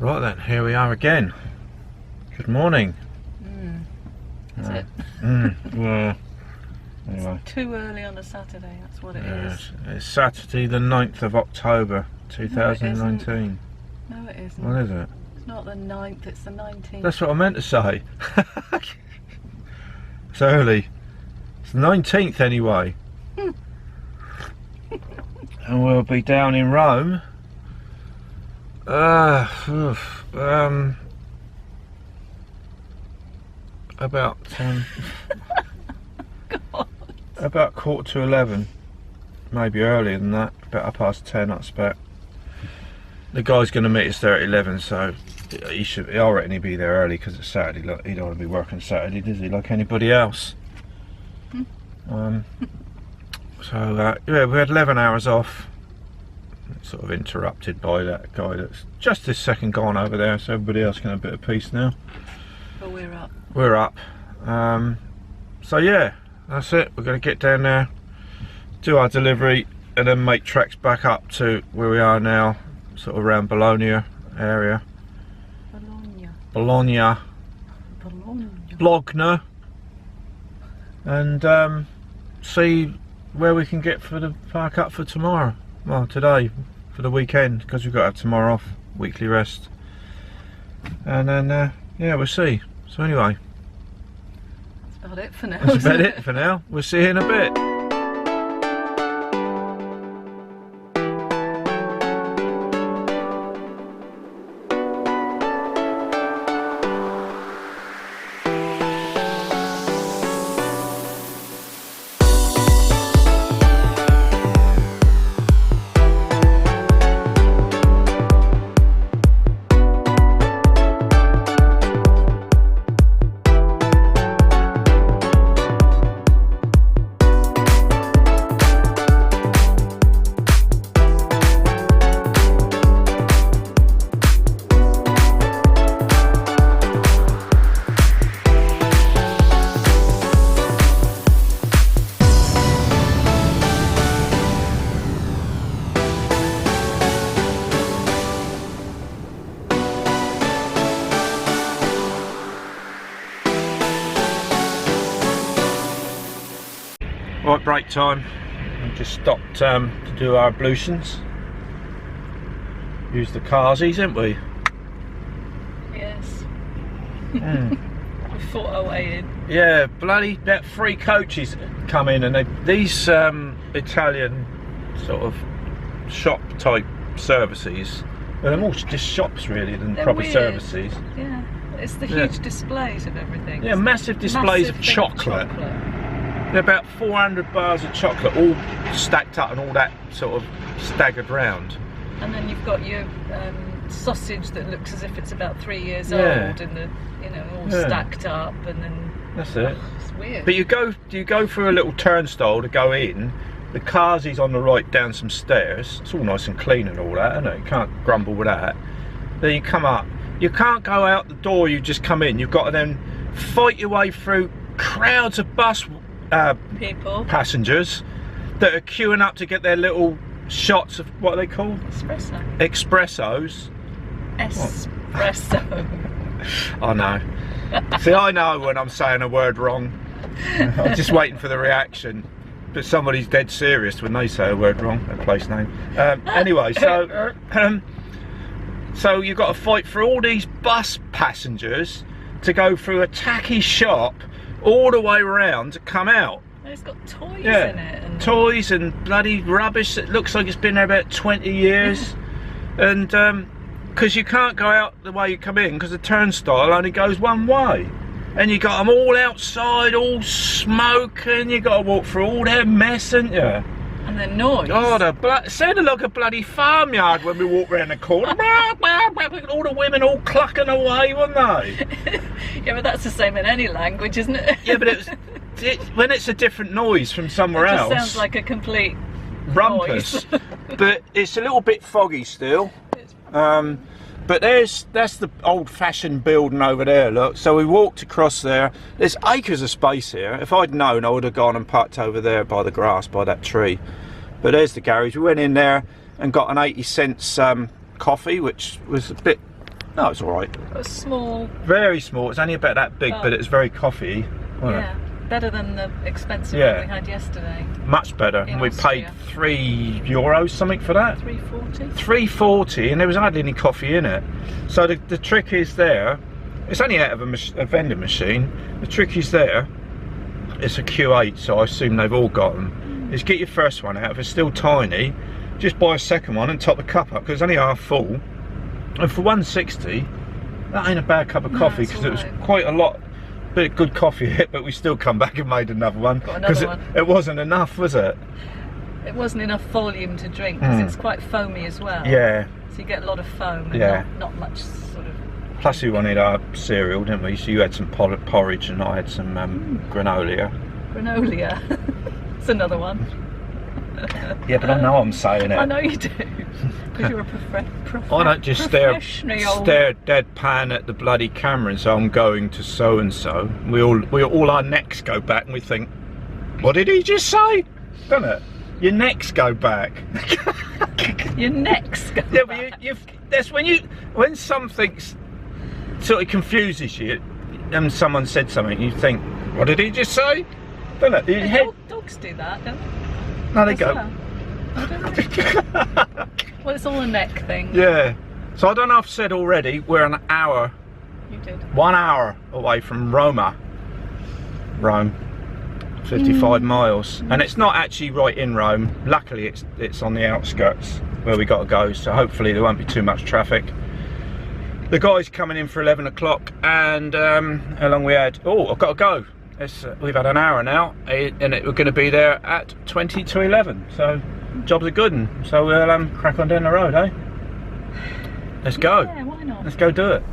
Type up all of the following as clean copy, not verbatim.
Right then, here we are again. Good morning. Is it? Well, anyway. It's too early on a Saturday, that's what it is. It's Saturday the 9th of October 2019. No, it isn't. What is it? It's not the 9th, it's the 19th. That's what I meant to say. It's early. It's the 19th anyway. And we'll be down in Rome. About about 11:15, maybe earlier than that, about 10:30 I expect. The guy's going to meet us there at 11, so I reckon he'll be there early because it's Saturday. Look, he don't want to be working Saturday, does he, like anybody else? So yeah, we had 11 hours off, sort of interrupted by that guy that's just this second gone over there, so everybody else can have a bit of peace now. But we're up. We're up. So yeah, that's it. We're going to get down there, do our delivery, and then make tracks back up to where we are now, sort of around Bologna area. Bologna. And see where we can get for the park up for tomorrow. Well, today, for the weekend, because we've got to have tomorrow off, weekly rest. And then, yeah, we'll see. So anyway, that's about it for now. That's about it for now. We'll see you in a bit. Right, break time. We just stopped to do our ablutions. Use the carsies, haven't we? Yes. We fought our way in. Yeah, bloody about 3 coaches come in, and these Italian sort of shop type services. Well, they're more just shops really than they're proper weird. Services. Yeah, it's the huge displays of everything. Yeah, massive displays of chocolate. There are about 400 bars of chocolate, all stacked up and all that sort of staggered round. And then you've got your sausage that looks as if it's about 3 years old, and the all stacked up, and then that's it. It's weird. But you go through a little turnstile to go in. The carsies on the right down some stairs. It's all nice and clean and all that, isn't it? You can't grumble with that. Then you come up. You can't go out the door. You just come in. You've got to then fight your way through crowds of bus passengers that are queuing up to get their little shots of what are they called? Espressos. Espresso. I know. See, I know when I'm saying a word wrong. I'm just waiting for the reaction. But somebody's dead serious when they say a word wrong, a place name. Anyway, so you've got to fight for all these bus passengers to go through a tacky shop all the way around to come out. It's got toys in it. And toys and bloody rubbish that looks like it's been there about 20 years. And because you can't go out the way you come in because the turnstile only goes one way. And you got them all outside, all smoking. You got to walk through all their mess, ain't you? And the noise. Oh, it sounded like a bloody farmyard when we walked round the corner. All the women all clucking away, weren't they? Yeah, but that's the same in any language, isn't it? Yeah, but when it's a different noise from somewhere else. It sounds like a complete rumpus. But it's a little bit foggy still. But that's the old-fashioned building over there, look. So we walked across there. There's acres of space here. If I'd known, I would have gone and parked over there by the grass, by that tree. But there's the garage. We went in there and got an 80 cents coffee, which was a bit No, it's all right. It was small. Very small. It's only about that big, but it was very coffee. Yeah, better than the expensive one we had yesterday. Much better. And we paid €3 something for that. 3.40. 3.40, and there was hardly any coffee in it. So the trick is there. It's only out of a vending machine. The trick is there. It's a Q8, so I assume they've all got them. Is get your first one out. If it's still tiny, just buy a second one and top the cup up, because it's only half full. And for $1.60, that ain't a bad cup of coffee, because it was quite a lot. Bit of good coffee hit, but we still come back and made another one because it wasn't enough, was it? It wasn't enough volume to drink, because it's quite foamy as well. Yeah. So you get a lot of foam and not much sort of. Plus, we wanted our cereal, didn't we? So you had some porridge, and I had some granola. Granola. It's another one. Yeah, but I know I'm saying it. I know you do. Because you're a I don't just stare deadpan at the bloody camera and say I'm going to so and so. We all our necks go back and we think, what did he just say? Doesn't it? Your necks go back. Your necks go back. Yeah, but that's when something sort of confuses you, and someone said something, you think, what did he just say? Doesn't it? Dogs do that, don't they? No, they go. I don't know. Well, it's all a neck thing. Yeah. So I don't know if I've said already, we're an hour. You did. 1 hour away from Rome. 55 miles. And it's not actually right in Rome. Luckily, it's on the outskirts where we got to go. So hopefully there won't be too much traffic. The guy's coming in for 11 o'clock, and how long we had? Oh, I've got to go. We've had an hour now, and we're going to be there at 20 to 11. So jobs are good, and so we'll crack on down the road, eh? Let's go. Yeah, why not? Let's go do it.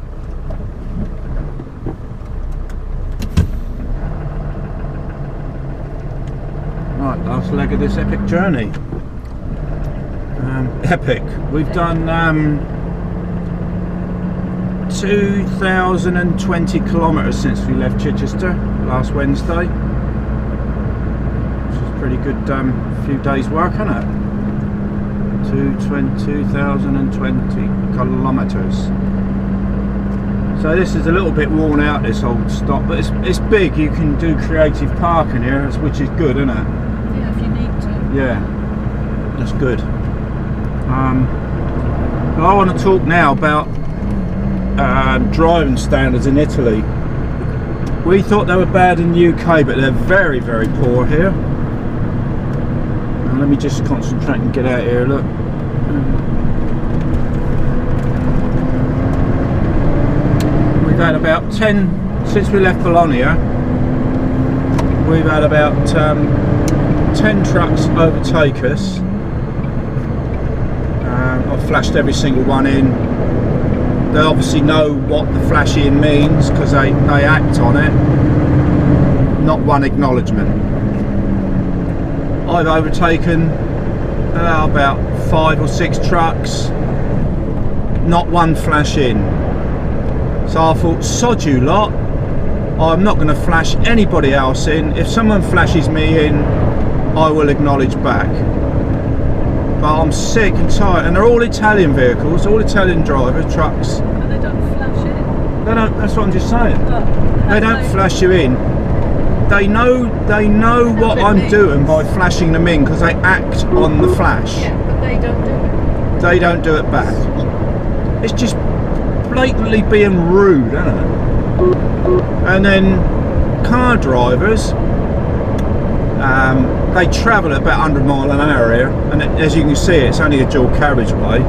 Right, last leg of this epic journey. Epic. We've done 2,020 kilometres since we left Chichester last Wednesday, which is pretty good few days work, isn't it? 2,020 kilometres. So this is a little bit worn out, this old stop, but it's big. You can do creative parking here, which is good, isn't it? Yeah, if you need to. Yeah, that's good. But I want to talk now about driving standards in Italy. We thought they were bad in the UK, but they're very, very poor here. Now let me just concentrate and get out here. Look. We've had about 10 since we left Bologna. We've had about 10 trucks overtake us. I've flashed every single one in. They obviously know what the flashing means because they act on it. Not one acknowledgement. I've overtaken about 5 or 6 trucks. Not one flash in. So I thought, sod you lot. I'm not going to flash anybody else in. If someone flashes me in, I will acknowledge back. But I'm sick and tired, and they're all Italian vehicles, all Italian drivers, trucks. But they don't flash in. They don't. That's what I'm just saying. Oh, they don't flash you in. They know what I'm doing by flashing them in because they act on the flash. Yeah, but they don't do it. They don't do it back. It's just blatantly being rude, isn't it? And then car drivers. They travel at about 100 miles an hour here, and as you can see, it's only a dual carriageway.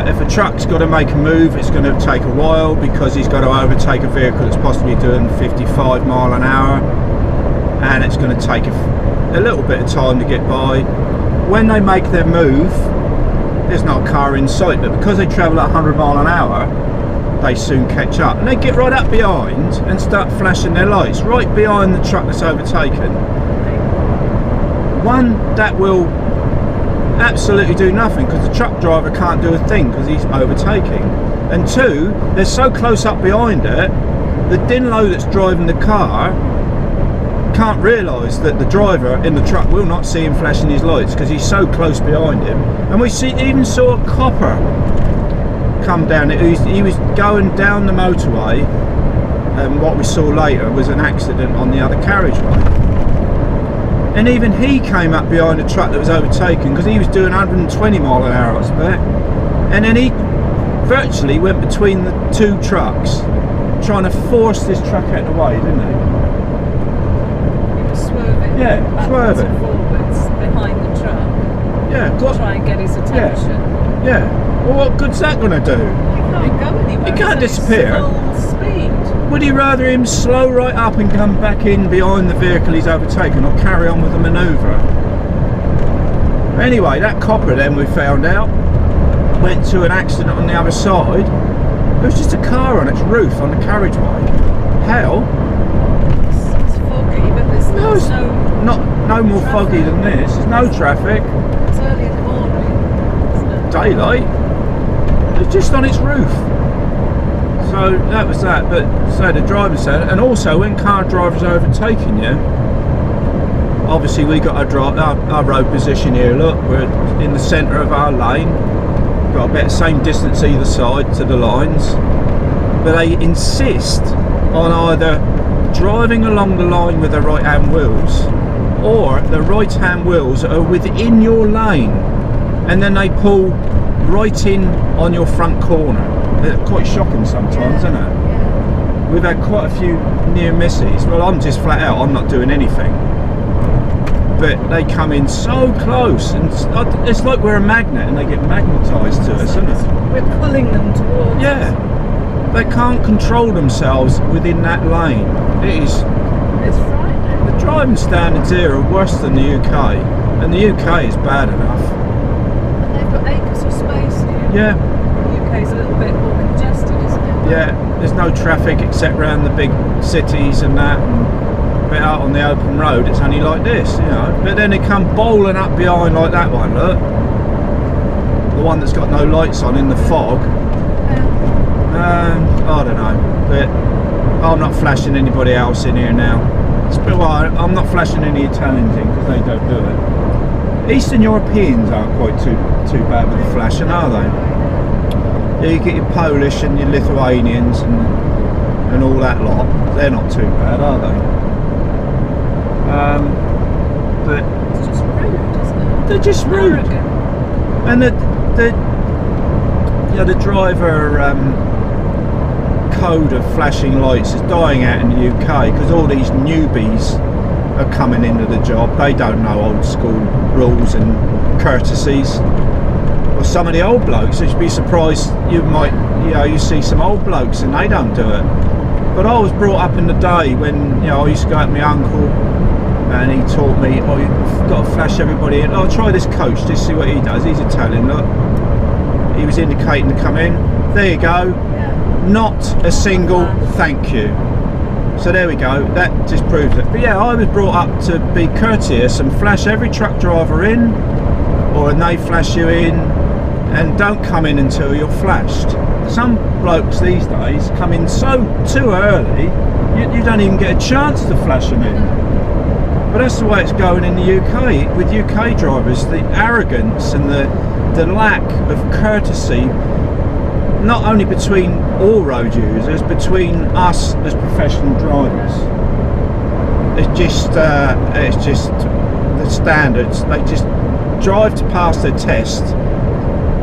If a truck's got to make a move, it's going to take a while because he's got to overtake a vehicle that's possibly doing 55 miles an hour, and it's going to take a little bit of time to get by. When they make their move, there's not a car in sight, but because they travel at 100 miles an hour, they soon catch up, and they get right up behind and start flashing their lights right behind the truck that's overtaken. One, that will absolutely do nothing because the truck driver can't do a thing because he's overtaking, and two, they're so close up behind it, the Dinlo that's driving the car can't realise that the driver in the truck will not see him flashing his lights because he's so close behind him. And we even saw a copper come down. He was going down the motorway, and what we saw later was an accident on the other carriageway. And even he came up behind a truck that was overtaken because he was doing 120 mile an hour, I expect. And then he virtually went between the two trucks, trying to force this truck out of the way, didn't he? He was swerving. Yeah, backwards swerving. and forwards behind the truck. Yeah, To try and get his attention. Yeah. Well, what good's that going to do? He can't go anywhere. He can't It's disappear. Full speed. Would he rather him slow right up and come back in behind the vehicle he's overtaken, or carry on with the manoeuvre? Anyway, that copper then, we found out, went to an accident on the other side. There was just a car on its roof on the carriageway. How? It's foggy, but there's No more traffic. foggy than this. There's no traffic. It's early in the morning, isn't it? Daylight. It's just on its roof. So that was that. But so the driver said, and also when car drivers are overtaking you, obviously we got our road position here. Look, we're in the centre of our lane. Got about the same distance either side to the lines, but they insist on either driving along the line with the right hand wheels, or the right hand wheels are within your lane, and then they pull right in on your front corner. They're quite shocking sometimes, isn't it? Yeah. We've had quite a few near misses. Well, I'm just flat out, I'm not doing anything, but they come in so close, and it's like we're a magnet and they get magnetised to us, isn't it? We're pulling them towards Yeah, us. they can't control themselves within that lane. It's frightening. The driving standards here are worse than the UK, and the UK is bad enough. They've got acres of space here. Yeah, The UK's a little bit more congested, isn't it? yeah, there's no traffic except around the big cities and that, and a bit out on the open road it's only like this, you know. But then they come bowling up behind like that one, look. The one that's got no lights on in the fog. I don't know, but I'm not flashing anybody else in here now. I'm not flashing any Italians in because they don't do it. Eastern Europeans aren't quite too bad with the flashing, are they? Yeah, you get your Polish and your Lithuanians and all that lot. They're not too bad, are they? But It's just rude, isn't it? they're just rude. Arrogant. And the driver code of flashing lights is dying out in the UK because all these newbies are coming into the job. They don't know old school rules and courtesies. Or some of the old blokes, you'd be surprised you see some old blokes and they don't do it. But I was brought up in the day when I used to go out with my uncle, and he taught me, you've got to flash everybody in. Try this coach, just see what he does. He's Italian, look. He was indicating to come in. There you go. Yeah. Not a single thank you. So there we go, that just proves it. But yeah, I was brought up to be courteous and flash every truck driver in, or they flash you in, and don't come in until you're flashed. Some blokes these days come in too early, you don't even get a chance to flash them in. But that's the way it's going in the UK, with UK drivers. The arrogance and the lack of courtesy, not only between all road users, between us as professional drivers. It's just the standards. They just drive to pass their test,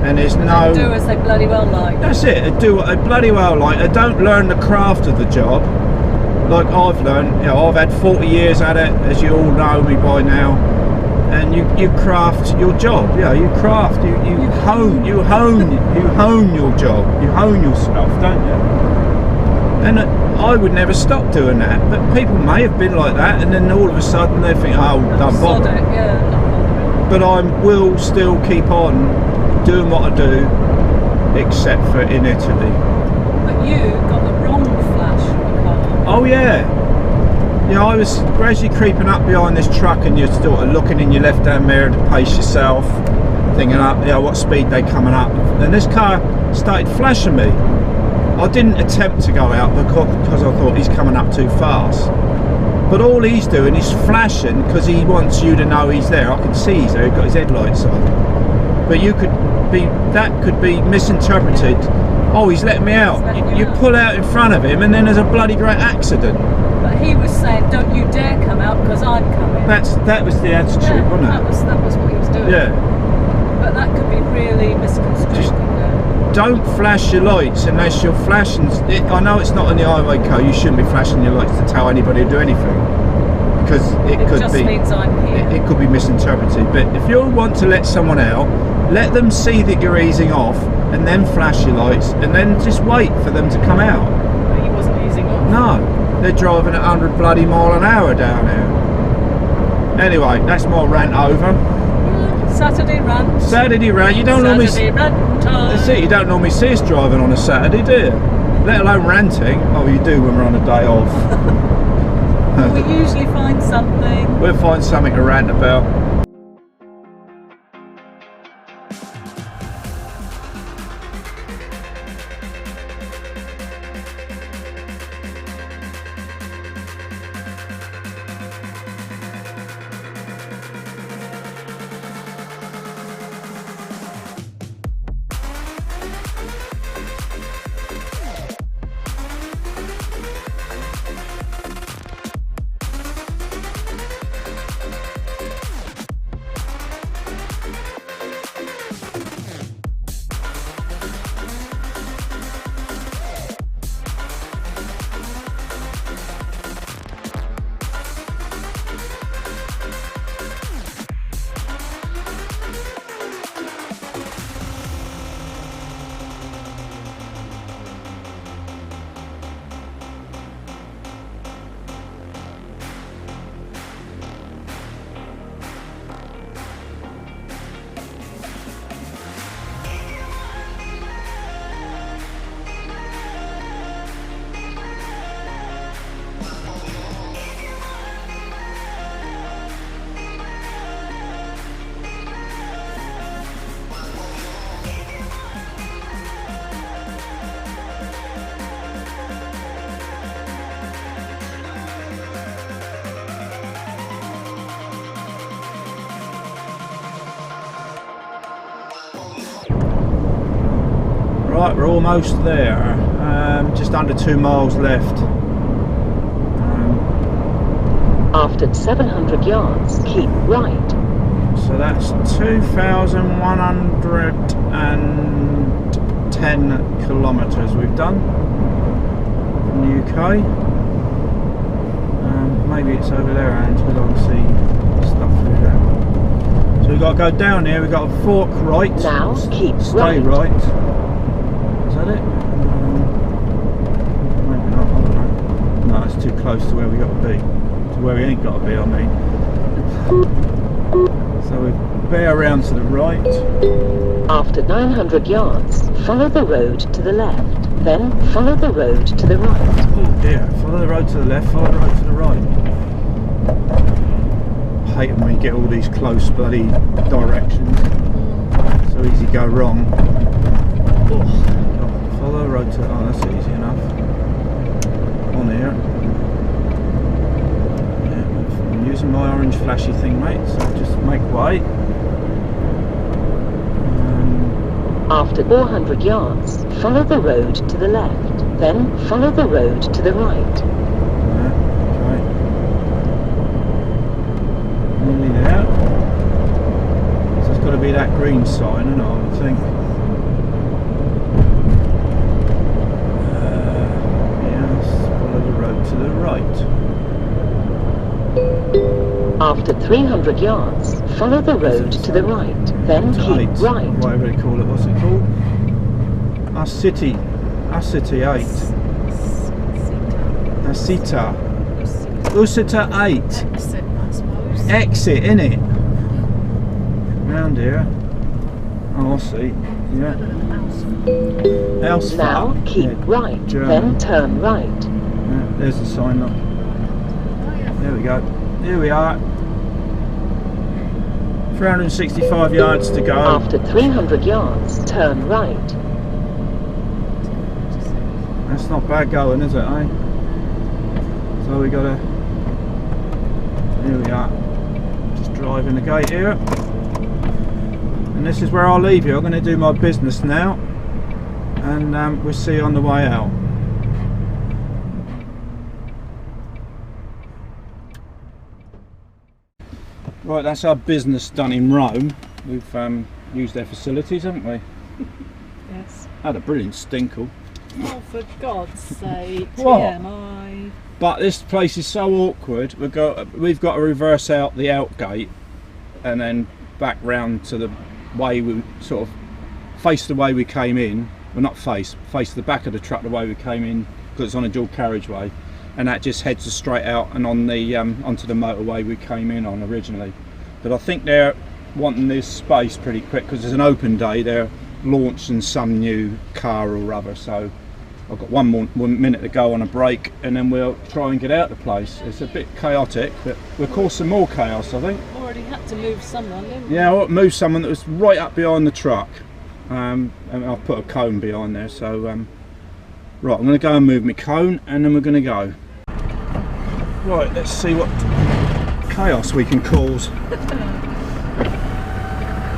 and there's no. Do as they bloody well like. That's it. They do what they bloody well like. They don't learn the craft of the job, like I've learned. I've had 40 years at it, as you all know me by now. And you craft your job. You craft. You hone your job. You hone yourself, don't you? And I would never stop doing that. But people may have been like that, and then all of a sudden they think, don't bother. Sod it, yeah, not bothering. But I will still keep on doing what I do, except for in Italy. But you got the wrong flash from the car. Oh yeah. I was gradually creeping up behind this truck, and you're still looking in your left-hand mirror to pace yourself, thinking what speed they're coming up. And this car started flashing me. I didn't attempt to go out because I thought he's coming up too fast. But all he's doing is flashing because he wants you to know he's there. I can see he's there. He's got his headlights on. But that could be misinterpreted Oh, he's letting me out. You pull out in front of him and then there's a bloody great accident. But he was saying, don't you dare come out because I'm coming. That was the attitude, wasn't it? That was what he was doing. Yeah. But that could be really misconstrued. Just don't flash your lights unless you're flashing. I know it's not in the highway code. You shouldn't be flashing your lights to tell anybody to do anything, because it could just be. Means I'm here. It could be misinterpreted. But if you want to let someone out, let them see that you're easing off, and then flash your lights, and then just wait for them to come out. But he wasn't easing off. No, they're driving at 100 bloody mile an hour down here. Anyway, that's my rant over. Saturday rant. Saturday rant. You don't normally. Saturday rant time. That's it. You don't normally see us driving on a Saturday, do you? Let alone ranting. Oh, you do when we're on a day off. We usually find something. We'll find something to rant about. Right, we're almost there. Just under 2 miles left. After 700 yards, keep right. So that's 2,110 kilometres we've done from the UK. Maybe it's over there, and we'll obviously stuff through there. So we've got to go down here. We've got a fork right. Now keep Stay right. Is that it? Maybe not. I don't know. No, it's too close to where we got to be. To where we ain't got to be, I mean. So we bear around to the right. After 900 yards, follow the road to the left. Then follow the road to the right. Oh dear, follow the road to the left, follow the road to the right. I hate it when you get all these close bloody directions. So easy to go wrong. Oh, God. Follow the road to... Oh, that's easy enough. On here. Yeah, I'm using my orange flashy thing, mate, so just make way. After 400 yards, follow the road to the left. Then follow the road to the right. Yeah, okay. Nearly there. So it's got to be that green sign, isn't it, I would think. Yes, follow the road to the right. After 300 yards, follow the road to the right. Then keep right. Whatever they call it, what's it called? City 8. Usita 8. Exit, I suppose. Exit, innit? Round here. Oh, I see. Yeah. House Now Flat. keep Yeah, right. German. Then turn right. Yeah, there's the sign, look. There we go. Here we are. 365 yards to go. After 300 yards, turn right. That's not bad going, is it, eh? So we gotta... Here we are. Just driving the gate here. And this is where I'll leave you. I'm going to do my business now. and we'll see you on the way out. Right, that's our business done in Rome. We've used their facilities, haven't we? Yes. Had a brilliant stinkle. Oh, for God's sake, What? TMI. But this place is so awkward. We've got to reverse out the out gate and then back round to the way we sort of face the way we came in. Well, not face the back of the truck the way we came in, because it's on a dual carriageway, and that just heads us straight out and on the onto the motorway we came in on originally. But I think they're wanting this space pretty quick because it's an open day. They're launching some new car or other, so I've got one minute to go on a break, and then we'll try and get out of the place. It's a bit chaotic, but we'll cause some more chaos, I think. Already had to move someone, didn't we? Yeah, I'll move someone that was right up behind the truck, and I'll put a cone behind there. So right, I'm going to go and move my cone, and then we're going to go. Right, let's see what chaos we can cause.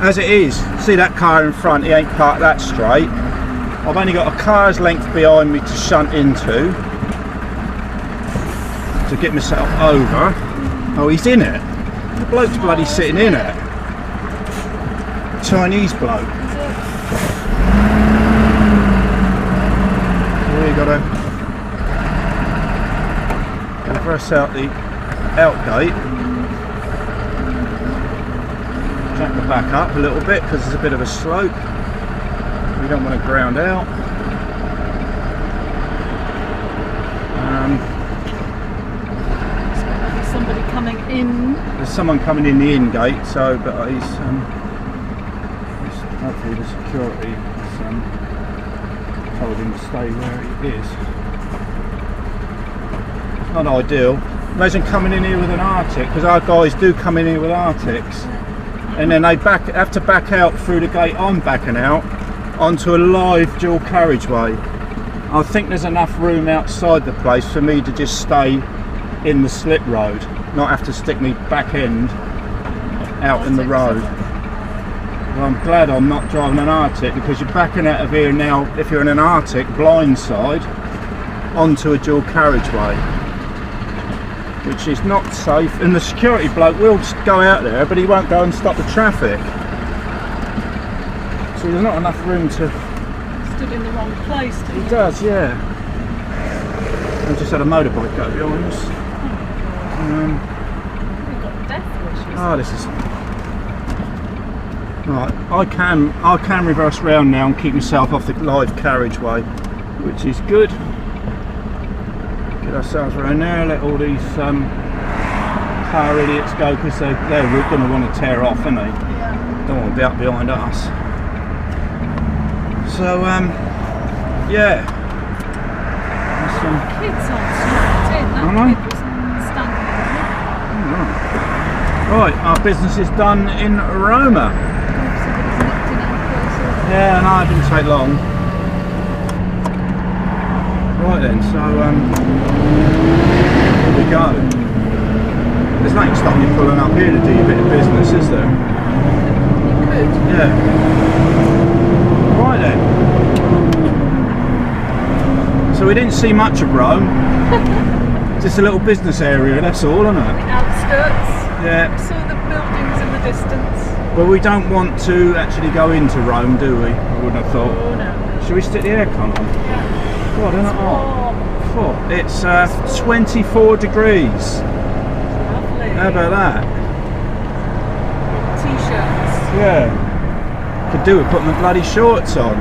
As it is, see that car in front, he ain't parked that straight. I've only got a car's length behind me to shunt into to get myself over. Oh, he's in it. The bloke's bloody sitting in it. Chinese bloke. So you gotta reverse out the out gate. Jack the back up a little bit because there's a bit of a slope. We don't want to ground out. Somebody coming in. There's someone coming in the in gate, so but he's hopefully the security has told him to stay where he is. It's not ideal. Imagine coming in here with an Arctic, because our guys do come in here with Arctics, and then they have to back out through the gate I'm backing out onto a live dual carriageway. I think there's enough room outside the place for me to just stay in the slip road, not have to stick me back end out in the road. Well, I'm glad I'm not driving an Arctic, because you're backing out of here now, if you're in an Arctic, blindside onto a dual carriageway, which is not safe. And the security bloke will just go out there, but he won't go and stop the traffic. So there's not enough room to... Stood in the wrong place, didn't He you? does, yeah. I just had a motorbike go behind us. We've got death wishes. Oh, this is... Right, I can reverse round now and keep myself off the live carriageway, which is good. Get ourselves around there, let all these car idiots go, because they're going to want to tear off, aren't they? Yeah. Don't want to be up behind us. So, yeah. There's some Kids aren't strapped in. Am I? That kid was standing there. Right, our business is done in Roma. Somebody's nipped in our place. Yeah, no, it didn't take long. Right then, so here we go. There's nothing stopping you pulling up here to do your bit of business, is there? You could. Yeah. Right then. So we didn't see much of Rome. Just a little business area, that's all, isn't it? The outskirts. Yeah. We saw the buildings in the distance. Well, we don't want to actually go into Rome, do we? I wouldn't have thought. Oh no. Should we stick the aircon on? Yeah. God, isn't it hot? It's 24 degrees. Lovely. How about that? T-shirts. Yeah. Could do with putting the bloody shorts on.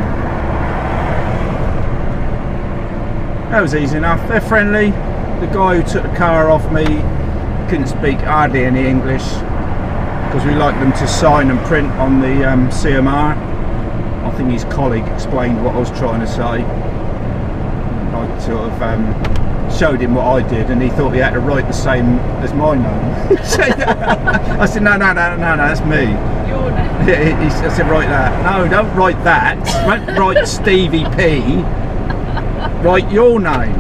That was easy enough. They're friendly. The guy who took the car off me couldn't speak hardly any English, because we like them to sign and print on the CMR. I think his colleague explained what I was trying to say. I sort of showed him what I did, and he thought he had to write the same as my name. I said, no, that's me. Your name. I said, write that. No, don't write that. Don't write Stevie P. Write your name.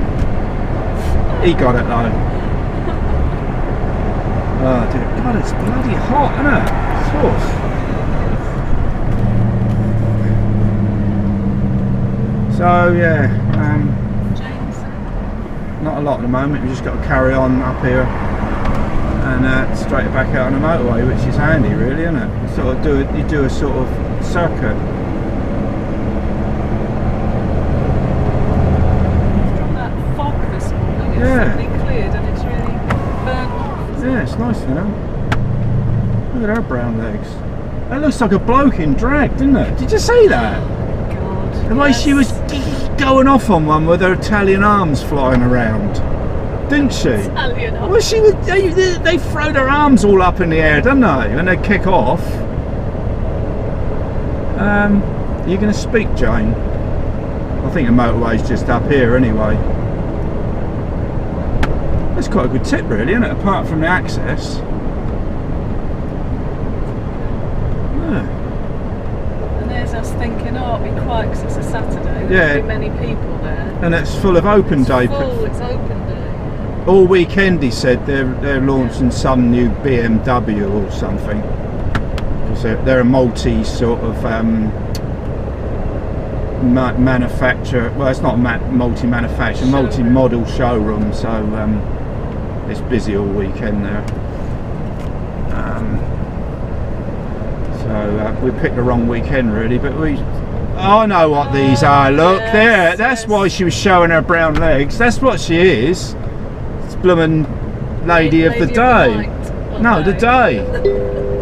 He got it though. Oh dear God, it's bloody hot, isn't it? So yeah, James. not a lot at the moment. We just got to carry on up here and straight back out on the motorway, which is handy, really, isn't it? Sort of you do a sort of circuit. From that fog this morning, it's suddenly cleared and it's really burnt off. Yeah, it's nice now. Look at her brown legs. That looks like a bloke in drag, didn't it? Did you see that? God. The way she was going off on one with her Italian arms flying around, didn't she? Italian arms. Well, she was. They throw their arms all up in the air, don't they? When they kick off. You're going to speak, Jane? I think the motorway's just up here anyway. That's quite a good tip, really, isn't it? Apart from the access. And there's us thinking, oh, it'll be quiet because it's a Saturday. There won't be many people there. And it's full of open day. It's open day. All weekend, he said they're launching some new BMW or something. Because they're a multi sort of manufacturer. Well, it's not multi-manufacturer, multi-model showroom. So it's busy all weekend there. So we picked the wrong weekend, really. But I know what these are. Look, there. That's why she was showing her brown legs. That's what she is. It's blooming lady of the day. No, the day.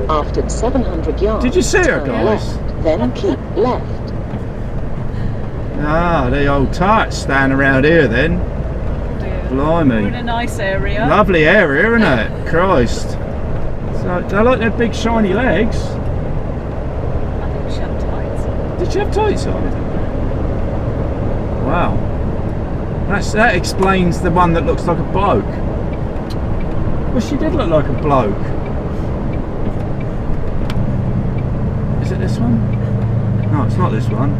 After 700 yards, did you see her, guys? Left, then keep left. Ah, the old tarts stand around here then. Blimey. We're in a nice area. Lovely area, isn't it? Christ. So, I like their big shiny legs. I think she had tights on. Did she have tights on? Wow. That explains the one that looks like a bloke. Well, she did look like a bloke. Is it this one? No, it's not this one.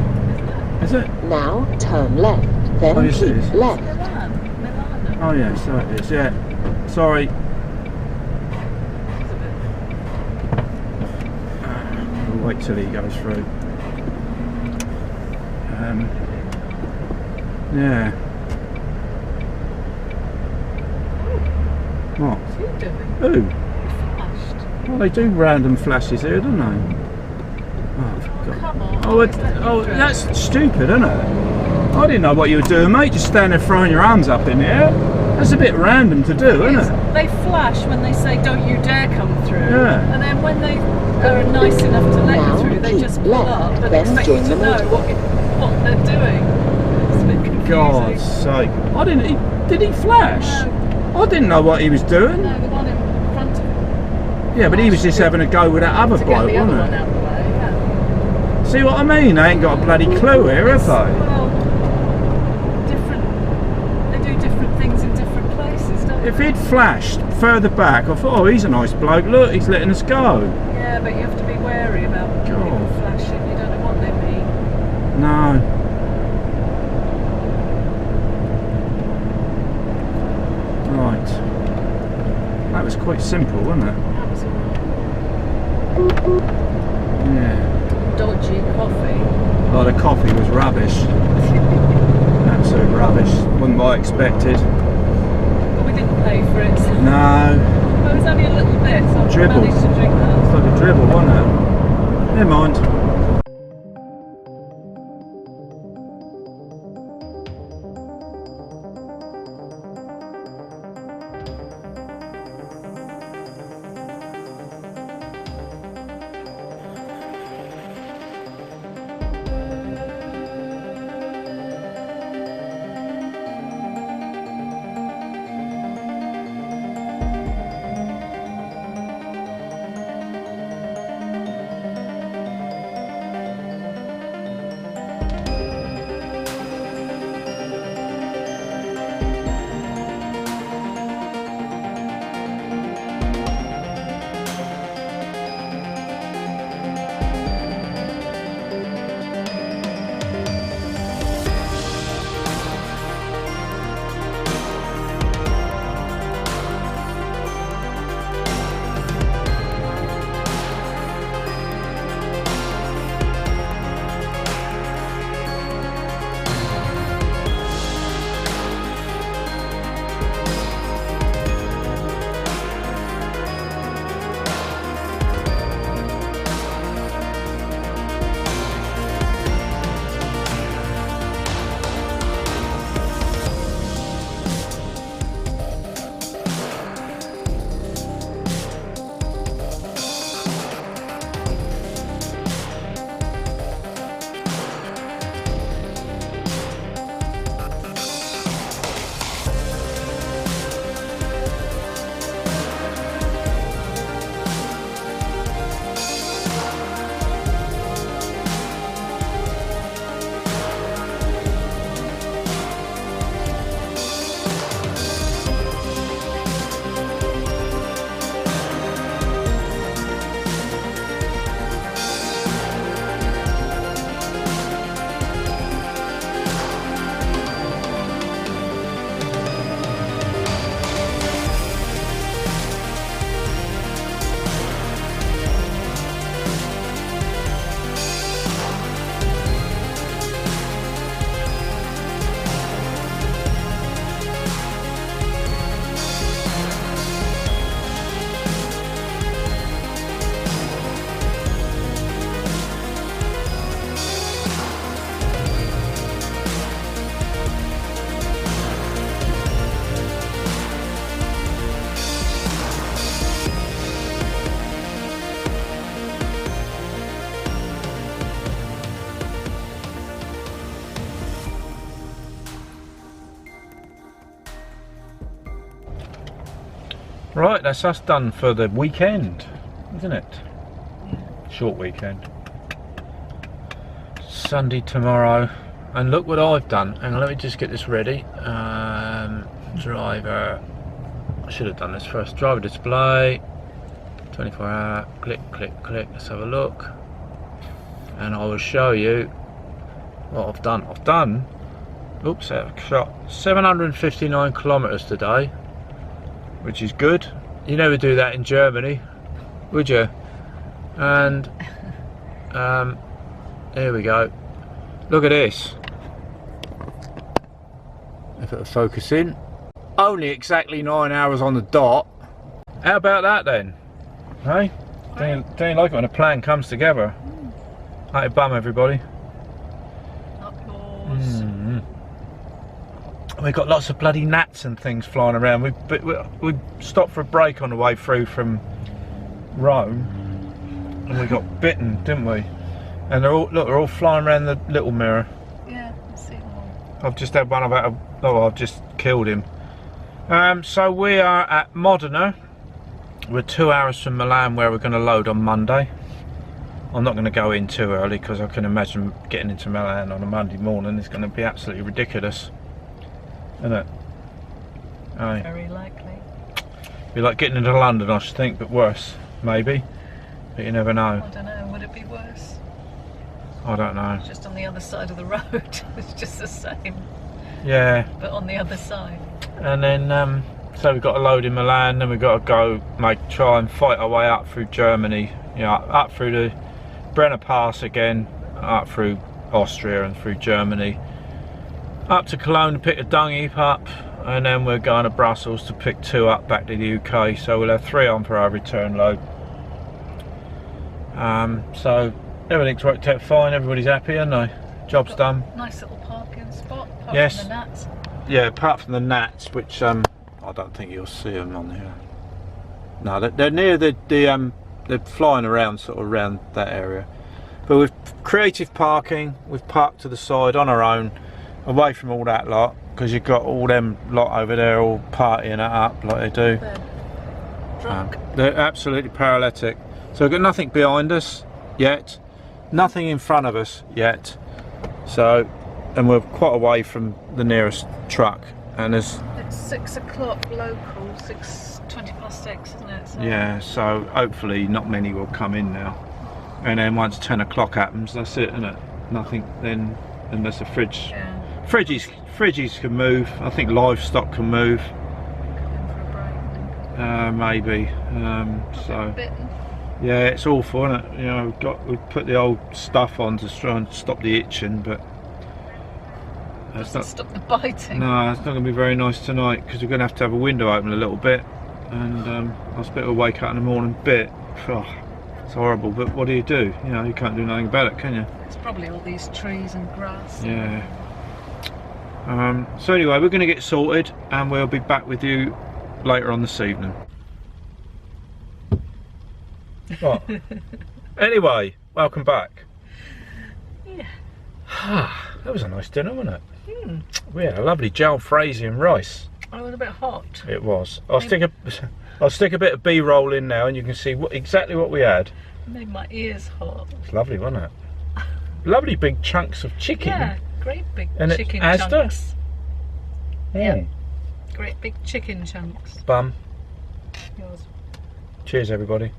Is it? Now turn left, then yes, it is. keep left. Oh yeah, so it is, yeah. Sorry. We'll wait till he goes through. Yeah. What? What's he doing? Who? He flashed. Well, they do random flashes here, don't they? Oh, God. Come on. Oh, that's stupid, isn't it? I didn't know what you were doing, mate. Just standing there throwing your arms up in the air. That's a bit random to do, isn't it? They flash when they say, don't you dare come through. Yeah. And then when they are nice enough to let you through, they just pull up and expect you to know what they're doing. It's a bit confusing. God's sake. Did he flash? No. I didn't know what he was doing. No, the one in front of him. Yeah, but he was just having a go with that other To bloke, get the other wasn't one it? out of the way, yeah. See what I mean? They ain't got a bloody clue here, have they? Well, they do different things in different places, don't they? If he'd flashed further back, I thought, oh, he's a nice bloke. Look, he's letting us go. Yeah, but you have to be wary about people flashing. You don't know what they mean. No. Right. That was quite simple, wasn't it? That was Yeah. dodgy coffee. Oh, the coffee was rubbish. Absolute rubbish. Wasn't what I expected. But we didn't pay for it. So No. it was only a little bit, so I Dribble. managed to drink that. It's like a dribble, wasn't it? Never mind. Right, that's us done for the weekend, isn't it? Short weekend. Sunday tomorrow. And look what I've done. Hang on, let me just get this ready. Driver. I should have done this first. Driver display. 24 hour. Click, click, click. Let's have a look. And I will show you what I've done. I've done, oops, I've shot 759 kilometres today, which is good. You never do that in Germany, would you? And here we go. Look at this. If it'll focus in. Only exactly 9 hours on the dot. How about that then? Hey? Don't you like it when a plan comes together? Ain't it bum, everybody? Applause. We've got lots of bloody gnats and things flying around. We stopped for a break on the way through from Rome, and we got bitten, didn't we? And they're all flying around the little mirror. Yeah, I've seen them all. I've just had one about I've just killed him. So we are at Modena. We're 2 hours from Milan, where we're going to load on Monday. I'm not going to go in too early because I can imagine getting into Milan on a Monday morning is going to be absolutely ridiculous, isn't it? Aye. Very likely. Be like getting into London, I should think, but worse, maybe. But you never know. I don't know, would it be worse? I don't know. It's just on the other side of the road. It's just the same, Yeah. but on the other side. And then, so we've got to load in Milan, then we've got to go, try and fight our way up through Germany. You know, up through the Brenner Pass again, up through Austria and through Germany, up to Cologne to pick a dung heap up, and then we're going to Brussels to pick 2 up back to the UK. So we'll have 3 on for our return load. So everything's worked out fine. Everybody's happy, aren't they? Job's done. Nice little parking spot. Apart Yes. from the gnats. Yeah, apart from the gnats, which I don't think you'll see them on here. No, they're near they're flying around, sort of around that area. But with creative parking, we've parked to the side on our own, away from all that lot, because you've got all them lot over there all partying it up like they do. They're drunk. They're absolutely paralytic. So we've got nothing behind us yet, nothing in front of us yet. So, and we're quite away from the nearest truck. And there's, It's 6 o'clock local, 20 past 6, isn't it? So yeah, so hopefully not many will come in now. And then once 10 o'clock happens, that's it, isn't it? Nothing then, unless a fridge. yeah, Fridges can move. I think livestock can move. come in for a break. Maybe. So Bitten. yeah, it's awful, isn't it? You know, we've put the old stuff on to try and stop the itching, but that's Doesn't not. stop the biting. No, it's not going to be very nice tonight because we're going to have a window open a little bit, and I expect we'll wake up in the morning a bit. Oh, it's horrible, but what do? You know, you can't do nothing about it, can you? It's probably all these trees and grass. Yeah. So anyway, we're going to get sorted, and we'll be back with you later on this evening. What? Anyway, welcome back. Yeah. That was a nice dinner, wasn't it? We had a lovely jalfrezi and rice. Oh, it was a bit hot. It was. I'll stick a bit of B-roll in now, and you can see exactly what we had. It made my ears hot. It's lovely, wasn't it? Lovely big chunks of chicken. Yeah, great big And chicken it's Asda? chunks. Yeah. Great big chicken chunks. Bum. Yours. Cheers, everybody.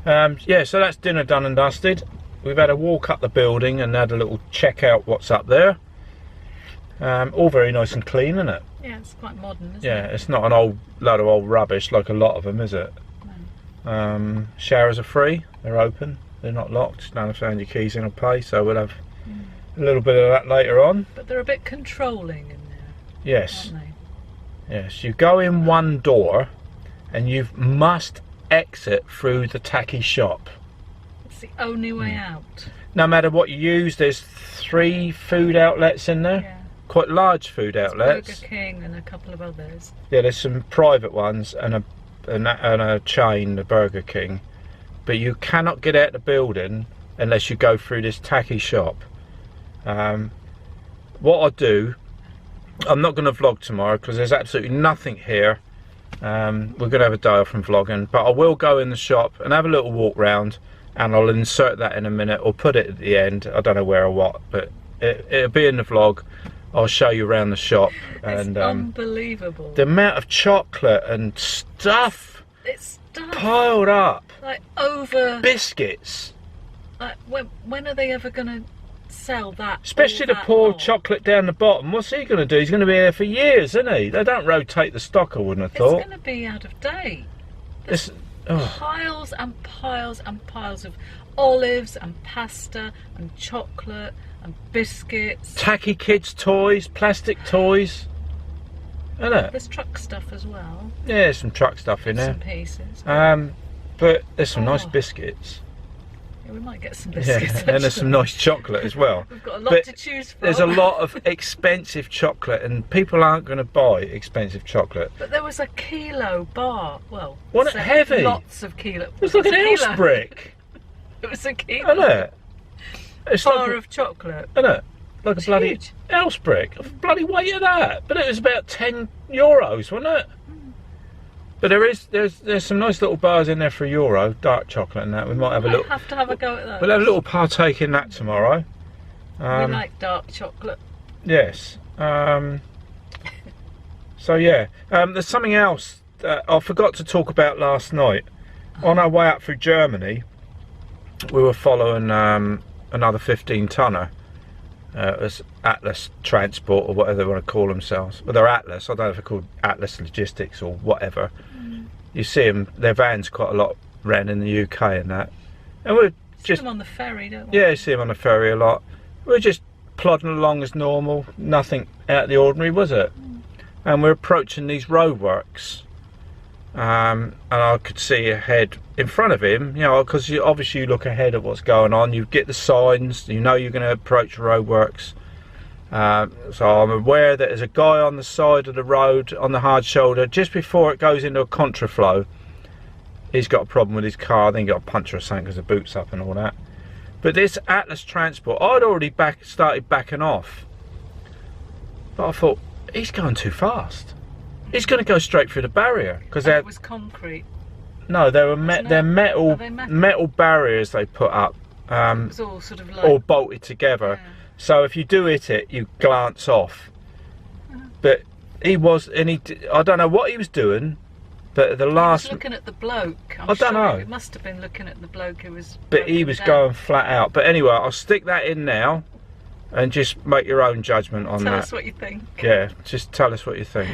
Yeah, so that's dinner done and dusted. We've had a walk up the building and had a little check out what's up there. All very nice and clean, isn't it? Yeah, it's quite modern, isn't Yeah, it? it's not an old load of old rubbish like a lot of them, is it? No. Showers are free, they're open, they're not locked. Now I've found your keys in or pay, so we'll have a little bit of that later on. But they're a bit controlling in there, Yes, aren't they? yes, you go in one door and you must exit through the tacky shop. It's the only way out. No matter what you use, there's 3 food outlets in there. Yeah. Quite large food outlets. Burger King and a couple of others. Yeah, there's some private ones and a chain, the Burger King. But you cannot get out of the building unless you go through this tacky shop. What I do, I'm not going to vlog tomorrow because there's absolutely nothing here We're going to have a day off from vlogging, but I will go in the shop and have a little walk round, and I'll insert that in a minute or put it at the end. I don't know where or what, but it'll be in the vlog. I'll show you around the shop. And it's unbelievable. the amount of chocolate and stuff It's stuff. piled up. Like over. Biscuits. Like when are they ever going to sell that? Especially all the that poor lot? chocolate down the bottom. What's he going to do? He's going to be there for years, isn't he? They don't rotate the stock, I wouldn't have It's thought. going to be out of date. It's, oh. Piles and piles and piles of olives and pasta and chocolate and biscuits. Tacky kids' toys, plastic toys. Isn't it? There's truck stuff as well. Yeah, there's some truck stuff in Some there. pieces. But there's some nice Oh. biscuits. Yeah, we might get some Yeah, biscuits. and there's some nice chocolate as well. We've got a lot But to choose from. There's a lot of expensive chocolate, and people aren't going to buy expensive chocolate. But there was a kilo bar. Well, Wasn't it heavy? Lots of kilo. It's like an a kilo. house brick, It was a kilo. isn't it? It's Bar like, of chocolate. isn't it? Like a It's bloody huge. house brick. A bloody weight of that. But it was about €10, wasn't it? But there's some nice little bars in there for €1, dark chocolate and that. We might have a Might little. have to have a go at those. We'll have a little partake in that tomorrow. We like dark chocolate. Yes. So yeah, there's something else that I forgot to talk about last night. On our way up through Germany, we were following another 15-tonner. It was Atlas Transport, or whatever they want to call themselves. Well, they're Atlas. I don't know if they're called Atlas Logistics or whatever. You see them, their vans quite a lot around in the UK and that. And we're See just, them on the ferry, don't we? yeah, you see them on the ferry a lot. We're just plodding along as normal. Nothing out of the ordinary, was it? And we're approaching these roadworks. And I could see ahead in front of him, you know, because obviously you look ahead at what's going on. You get the signs, you know you're going to approach roadworks. So I'm aware that there's a guy on the side of the road on the hard shoulder just before it goes into a contraflow. He's got a problem with his car. Then he got a puncture or something because the boot's up and all that. But this Atlas Transport, I'd already started backing off. But I thought, he's going too fast. He's going to go straight through the barrier because It was concrete. no, they're Wasn't they're it? metal, Are they metal? metal barriers they put up, It was all sort of like. all bolted together. Yeah. So if you do hit it, you glance off. But he was, and I don't know what he was doing, but the He was last, looking at the bloke. I don't know. It must have been looking at the bloke who was. but he broken was down. going flat out. But anyway, I'll stick that in now, and just make your own judgment on Tell that. us what you think. Yeah, just tell us what you think.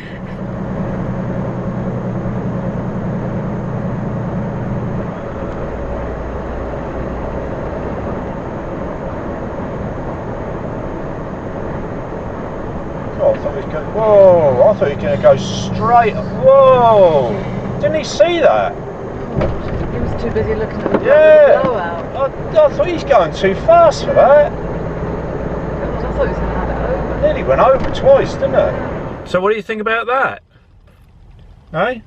Oh, I thought he was going. Whoa! I thought he was going to go straight. Whoa! Didn't he see that? He was too busy looking at the Yeah. blowout. I thought he's going too fast for that. God, I thought he was going to have it over. Nearly went over twice, didn't it? So what do you think about that? Eh?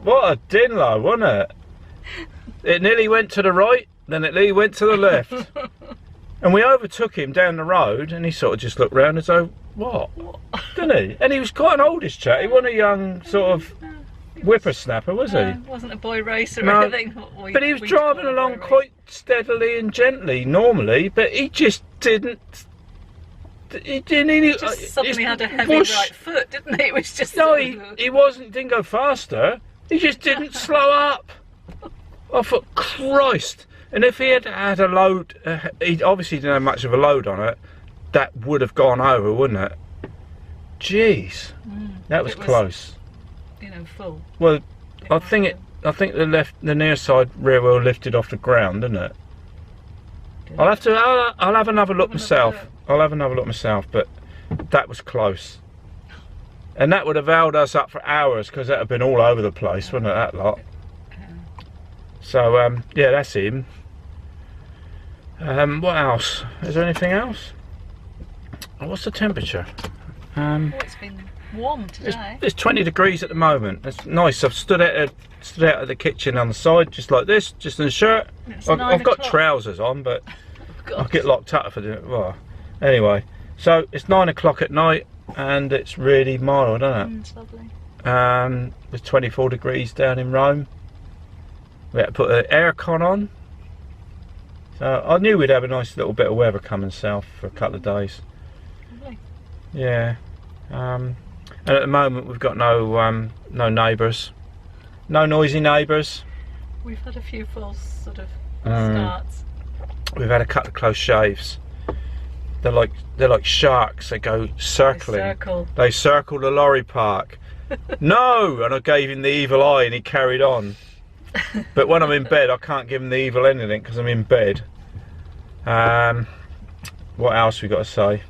What a dinlo, wasn't it? It nearly went to the right, then it nearly went to the left. And we overtook him down the road, and he sort of just looked round and said, what? Didn't he? And he was quite an oldish chap. He wasn't a young sort of whippersnapper, was he? Wasn't a boy racer or No, anything. But he was driving along quite steadily and gently normally, but he just didn't. He didn't. He Just suddenly had a heavy whoosh. right foot, didn't he? It was just. No, he wasn't. Didn't go faster. He just didn't slow up. I thought, Christ! And if he had had a load, he obviously didn't have much of a load on it. That would have gone over, wouldn't it? Jeez, that was It was- close. You know, full. Well, I think the near side rear wheel lifted off the ground, didn't it? I'll have another look myself. I'll have another look myself, but that was close. And that would have held us up for hours because that would have been all over the place, wouldn't it, that lot? So, yeah, that's him. What else? Is there anything else? Oh, what's the temperature? It's been warm today. It's 20 degrees at the moment. It's nice. I've stood out of the kitchen on the side, just like this, just in a shirt. It's I've 9 got o'clock. trousers on, but I'll God. get locked up if I do it. Well, anyway, so it's 9 o'clock at night, and it's really mild, isn't it? It's lovely. It was 24 degrees down in Rome. We had to put an aircon on. So I knew we'd have a nice little bit of weather coming south for a couple of days. Lovely. Yeah. And at the moment we've got no neighbours. No noisy neighbours. We've had a few false sort of starts. We've had a couple of close shaves. They're like sharks. They go circling. They circle the lorry park. No! And I gave him the evil eye and he carried on. But when I'm in bed, I can't give him the evil anything because I'm in bed. What else we got to say?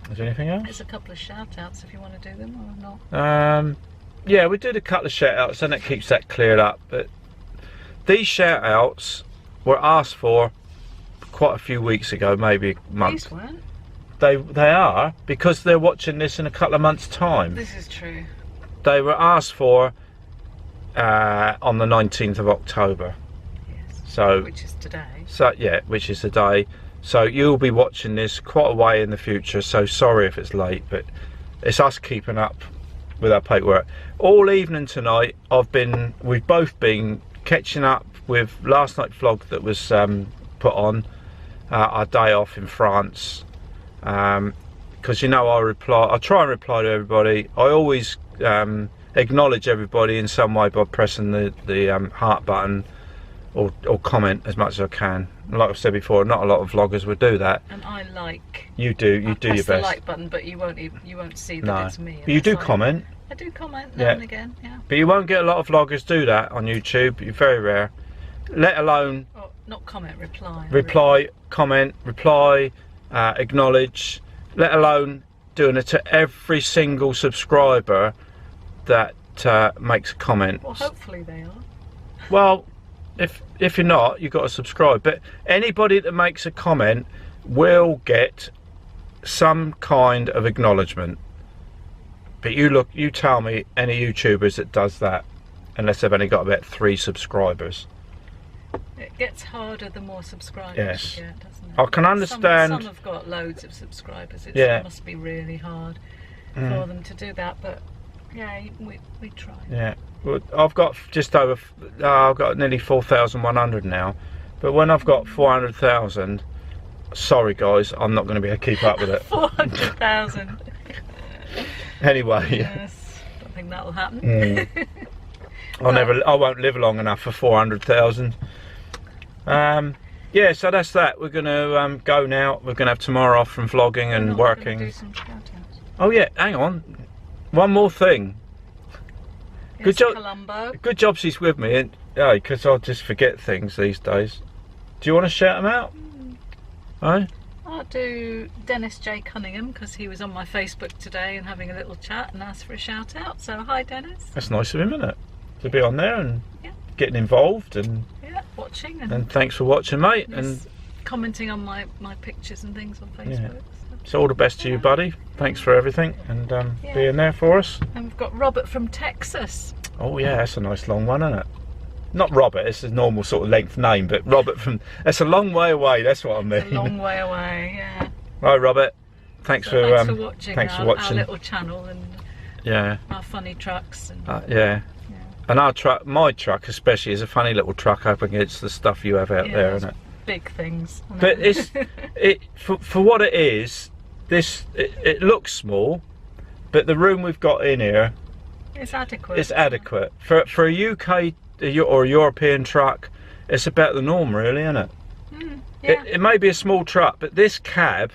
Is there anything else? There's a couple of shout outs if you want to do them or not. Yeah, we did a couple of shout outs and that keeps that cleared up. But these shout outs were asked for quite a few weeks ago, maybe a month. These weren't. They are, because they're watching this in a couple of months' time. This is true. They were asked for on the 19th of October. Yes. So, which is today. So yeah, which is today. So you'll be watching this quite a way in the future. So sorry if it's late, but it's us keeping up with our paperwork. All evening tonight, we've both been catching up with last night's vlog that was put on our day off in France. Because you know I try and reply to everybody. I always acknowledge everybody in some way by pressing the heart button or comment as much as I can. Like I've said before, not a lot of vloggers would do that. And I like. You do your press best. the like button, but you won't see that it's me. But you do comment. I do comment now and again. Yeah. But you won't get a lot of vloggers do that on YouTube. You're very rare. Let alone. Oh, not comment, reply. Reply, comment, reply, acknowledge. Let alone doing it to every single subscriber that makes a comment. Well, hopefully they are. Well, if you're not, you've got to subscribe. But anybody that makes a comment will get some kind of acknowledgement. But you tell me any YouTubers that does that, unless they've only got about 3 subscribers. It gets harder the more subscribers Yes. you get, doesn't it? I can understand. Some have got loads of subscribers. Yeah. It must be really hard for them to do that. But yeah, we try. Yeah. Well, I've got just over. I've got nearly 4,100 now. But when I've got 400,000, sorry guys, I'm not going to be able to keep up with it. 400,000. Anyway. Yes. Don't think that'll happen. I won't live long enough for 400,000. Yeah, so that's that. We're gonna go now. We're gonna have tomorrow off from vlogging and working. Do some shout-outs. Oh yeah, hang on. One more thing. Good job. Columbo. Good job she's with me. Because I'll just forget things these days. Do you want to shout them out? Oh. I'll do Dennis J. Cunningham because he was on my Facebook today and having a little chat and asked for a shout out. So hi Dennis. That's nice of him, isn't it? To be on there and getting involved and watching and thanks for watching, mate, and commenting on my pictures and things on Facebook. So all the best to you, buddy. Thanks for everything and being there for us. And we've got Robert from Texas. Oh yeah, that's a nice long one, isn't it? Not Robert, it's a normal sort of length name, but Robert from, that's a long way away, that's what I mean. It's a long way away, yeah. Right, Robert, thanks for watching our little channel and our funny trucks. And, and our truck, my truck especially, is a funny little truck up against the stuff you have out there, isn't it? Big things. But for what it is, it looks small, but the room we've got in here, it's adequate. It's adequate for a UK or a European truck. It's about the norm, really, isn't it? It may be a small truck, but this cab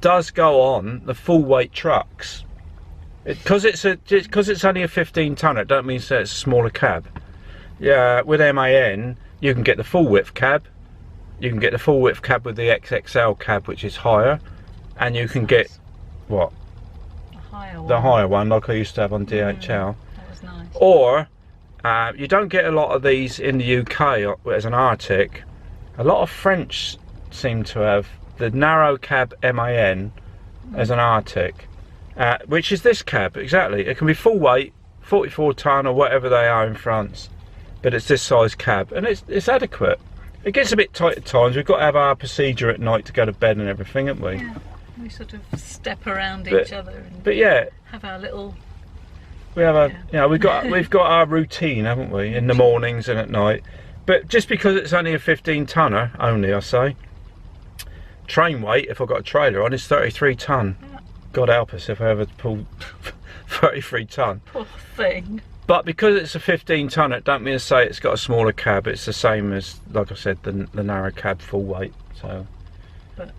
does go on the full weight trucks. Because it's only a 15 tonner, it don't mean that it's a smaller cab. Yeah, with MAN you can get the full width cab. You can get the full width cab with the XXL cab, which is higher, and you can get what? The higher one, like I used to have on DHL. That was nice. Or you don't get a lot of these in the UK as an Arctic. A lot of French seem to have the narrow cab MAN as an Arctic, which is this cab exactly. It can be full weight, 44 tonne or whatever they are in France, but it's this size cab and it's adequate. It gets a bit tight at times. We've got to have our procedure at night to go to bed and everything, haven't we? Yeah, we sort of step around each other and have our little We have we've got our routine, haven't we, in the mornings and at night. But just because it's only a 15 tonner, only I say, train weight, if I've got a trailer on, is 33 ton. Yeah. God help us if I ever pull 33 ton. Poor thing. But because it's a 15 tonner, it don't mean to say it's got a smaller cab. It's the same as, like I said, the narrow cab full weight. So. But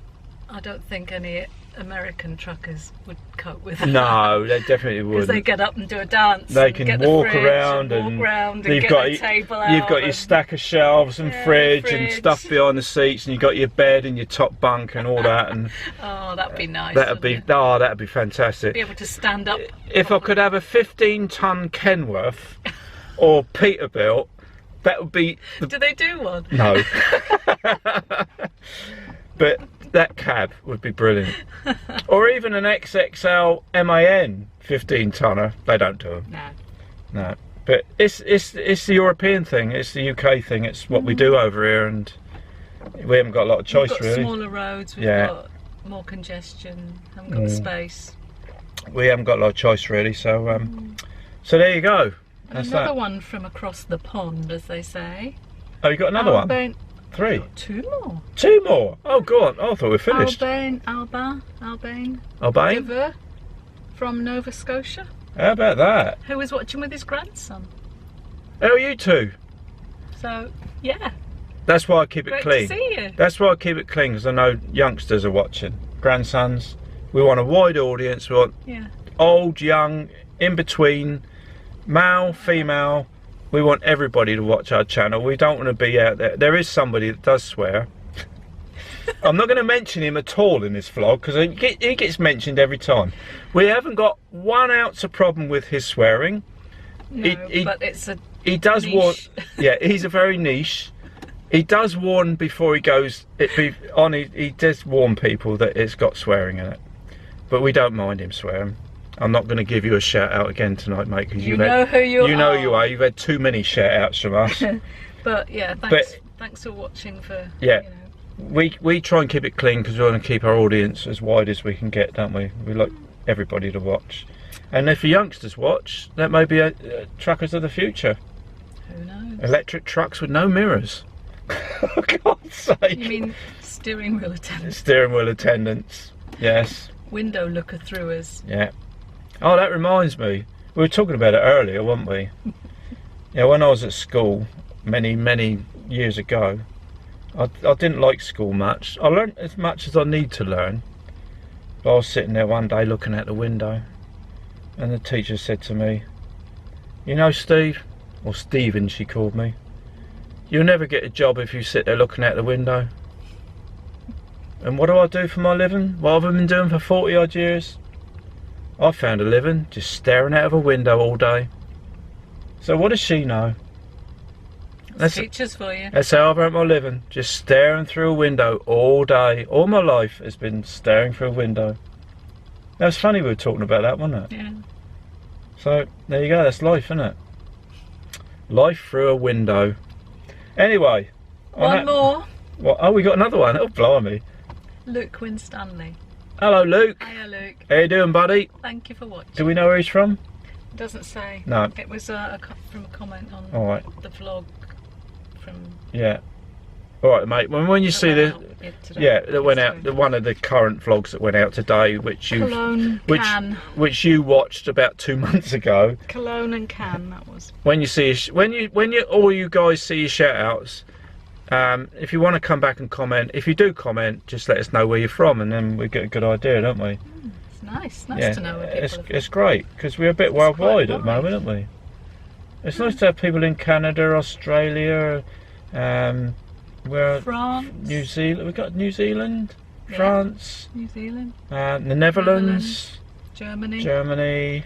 I don't think any American truckers would cope with that. No, they definitely wouldn't. Because they get up and do a dance. They can walk around and you've get got a table out. You've got your stack of shelves and fridge and stuff behind the seats, and you've got your bed and your top bunk and all that. And oh, that'd be nice. That'd be fantastic. Be able to stand up. If I could have a 15-ton Kenworth or Peterbilt, that would be. Do they do one? No. But that cab would be brilliant. Or even an XXL MAN 15 tonner. They don't do them. No. But it's the European thing. It's the UK thing. It's what we do over here, and we haven't got a lot of choice, we've got really. Smaller roads. We've got more congestion. Haven't got the space. We haven't got a lot of choice, really. So so there you go. That's another one from across the pond, as they say. Oh, you got another one? 3. Two more. 2 more. Oh, go on. I thought we were finished. Albane River from Nova Scotia. How about that? Who was watching with his grandson. How are you two? So, yeah. That's why I keep it clean. Great to see you. That's why I keep it clean, because I know youngsters are watching. Grandsons. We want a wide audience. We want old, young, in between, male, female. We want everybody to watch our channel. We don't want to be out there. There is somebody that does swear. I'm not going to mention him at all in this vlog, because he gets mentioned every time. We haven't got 1 ounce of problem with his swearing. No, but it's a he does niche. warn. Yeah, he's a very niche. He does warn before he goes. He does warn people that it's got swearing in it. But we don't mind him swearing. I'm not going to give you a shout out again tonight, mate, because you know who you are. You know you are. You've had too many shout outs from us. But yeah, thanks for watching. Yeah, we try and keep it clean because we want to keep our audience as wide as we can get, don't we? We like everybody to watch. And if the youngsters watch, that may be truckers of the future. Who knows? Electric trucks with no mirrors. For God's sake. You mean steering wheel attendants? Steering wheel attendants. Yes. Window looker throughers. Yeah. Oh, that reminds me. We were talking about it earlier, weren't we? Yeah, when I was at school, many years ago, I didn't like school much. I learned as much as I need to learn. But I was sitting there one day looking out the window, and the teacher said to me, "You know, Steve," or Stephen she called me, "you'll never get a job if you sit there looking out the window." And what do I do for my living? What have I been doing for 40 odd years? I found a living just staring out of a window all day. So what does she know? That's teachers for you. That's how I've earned my living, just staring through a window all day. All my life has been staring through a window. That was funny we were talking about that, wasn't it? Yeah. So there you go, that's life, isn't it? Life through a window. Anyway. One more. What? Oh, we got another one. Oh, blimey. Luke Winstanley. Hello, Luke. Hiya, Luke. How you doing, buddy? Thank you for watching. Do we know where he's from? It doesn't say. No. It was from a comment on the vlog from... Yeah. All right, mate. When you see the... that went out. One of the current vlogs that went out today, which you... Which you watched about 2 months ago. Cologne and Cannes, that was. When you see... When you all you guys see your shout-outs, if you want to come back and comment, if you do comment, just let us know where you're from, and then we get a good idea, don't we? It's nice to know where people it's great, because we're a bit worldwide at the moment, aren't we? It's nice to have people in Canada, Australia, France, New Zealand. We've got New Zealand, France, New Zealand, the Netherlands, Germany,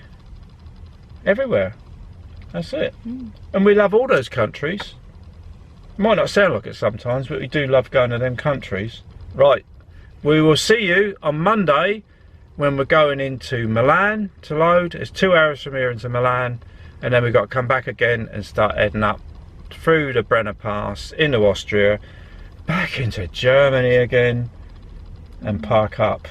everywhere. That's it. And we love all those countries. Might not sound like it sometimes, but we do love going to them countries. Right, we will see you on Monday when we're going into Milan to load. It's 2 hours from here into Milan, and then we've got to come back again and start heading up through the Brenner Pass into Austria, back into Germany again, and park up.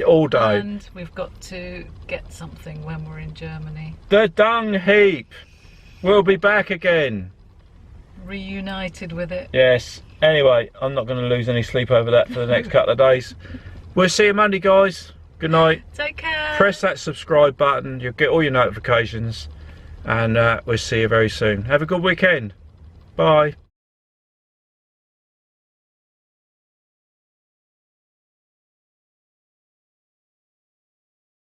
All day. And we've got to get something when we're in Germany. The dung heap. We'll be back again. Reunited with it. Yes. Anyway, I'm not going to lose any sleep over that for the next couple of days. We'll see you Monday, guys. Good night. Take care. Press that subscribe button. You'll get all your notifications. And we'll see you very soon. Have a good weekend. Bye.